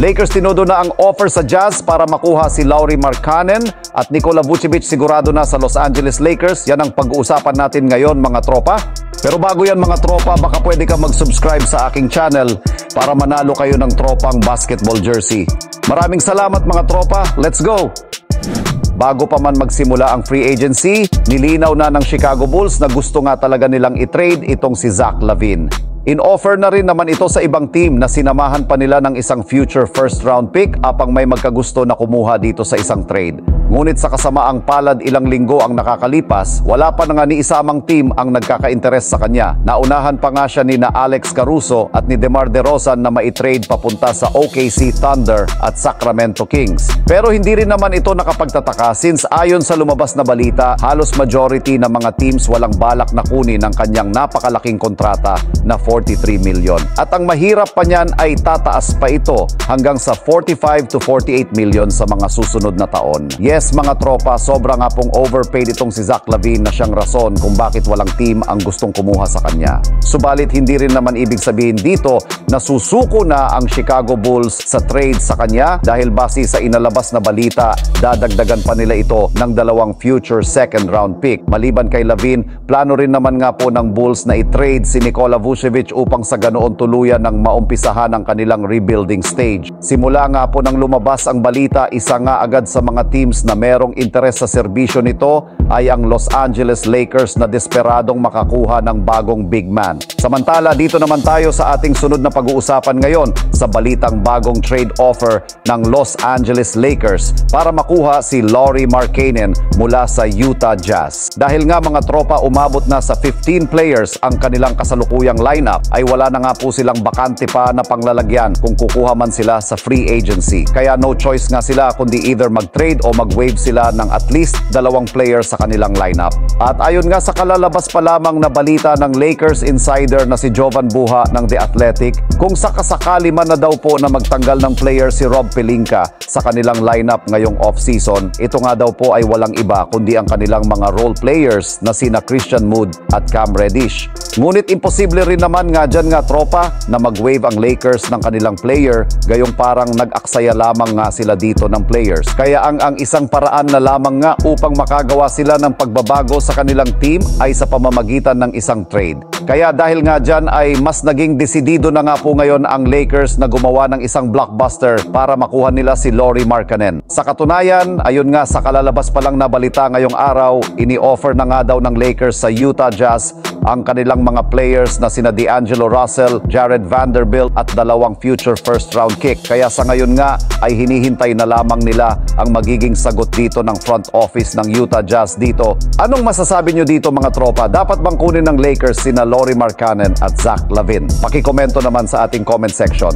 Lakers tinodo na ang offer sa Jazz para makuha si Lauri Markkanen at Nikola Vucevic sigurado na sa Los Angeles Lakers. Yan ang pag-uusapan natin ngayon mga tropa. Pero bago yan mga tropa, baka pwede ka mag-subscribe sa aking channel para manalo kayo ng tropang basketball jersey. Maraming salamat mga tropa, let's go! Bago pa man magsimula ang free agency, nilinaw na ng Chicago Bulls na gusto nga talaga nilang i-trade itong si Zach LaVine. In-offer na rin naman ito sa ibang team na sinamahan pa nila ng isang future first round pick apang may magkagusto na kumuha dito sa isang trade. Ngunit sa kasamaang palad ilang linggo ang nakakalipas, wala pa na nga ni isamang team ang nagkaka-interes sa kanya. Naunahan pa nga siya ni na Alex Caruso at ni DeMar DeRozan na mai-trade papunta sa OKC Thunder at Sacramento Kings. Pero hindi rin naman ito nakapagtataka since ayon sa lumabas na balita, halos majority ng mga teams walang balak na kunin ang kanyang napakalaking kontrata na 43 million. At ang mahirap pa niyan ay tataas pa ito hanggang sa 45 to 48 million sa mga susunod na taon. Yes mga tropa, sobra nga pong overpaid itong si Zach LaVine na siyang rason kung bakit walang team ang gustong kumuha sa kanya. Subalit hindi rin naman ibig sabihin dito na susuko na ang Chicago Bulls sa trade sa kanya dahil base sa inalabas na balita, dadagdagan pa nila ito ng 2 future second round pick. Maliban kay LaVine, plano rin naman nga po ng Bulls na i-trade si Nikola Vucevic upang sa ganoon tuluyan ng maumpisahan ang kanilang rebuilding stage. Simula nga po nang lumabas ang balita, isa nga agad sa mga teams na merong interes sa serbisyo nito ay ang Los Angeles Lakers na desperadong makakuha ng bagong big man. Samantala, dito naman tayo sa ating sunod na pag-uusapan ngayon sa balitang bagong trade offer ng Los Angeles Lakers para makuha si Lauri Markkanen mula sa Utah Jazz. Dahil nga mga tropa, umabot na sa 15 players ang kanilang kasalukuyang lineup, ay wala na nga po silang bakante pa na panglalagyan kung kukuha man sila sa free agency. Kaya no choice nga sila kundi either mag-trade o mag-waive sila ng at least 2 players sa kanilang lineup. At ayon nga sa kalalabas pa lamang na balita ng Lakers insider na si Jovan Buha ng The Athletic, kung sakasakali man na daw po na magtanggal ng player si Rob Pelinka sa kanilang lineup ngayong off-season, ito nga daw po ay walang iba kundi ang kanilang mga role players na sina Christian Wood at Cam Reddish. Ngunit imposible rin naman nga dyan nga tropa na mag-waive ang Lakers ng kanilang player, gayong parang nag-aksaya lamang nga sila dito ng players. Kaya ang isang paraan na lamang nga upang makagawa sila ng pagbabago sa kanilang team ay sa pamamagitan ng isang trade. Kaya dahil nga dyan ay mas naging desidido na nga po ngayon ang Lakers na gumawa ng isang blockbuster para makuha nila si Lauri Markkanen. Sa katunayan, ayon nga sa kalalabas pa lang na balita ngayong araw, ini-offer na nga daw ng Lakers sa Utah Jazz ang kanilang mga players na sina D'Angelo Russell, Jared Vanderbilt at 2 future first round kick. Kaya sa ngayon nga ay hinihintay na lamang nila ang magiging sagot dito ng front office ng Utah Jazz dito. Anong masasabi nyo dito mga tropa? Dapat bang kunin ng Lakers sina Lauri Markkanen at Zach LaVine? Pakikomento naman sa ating comment section.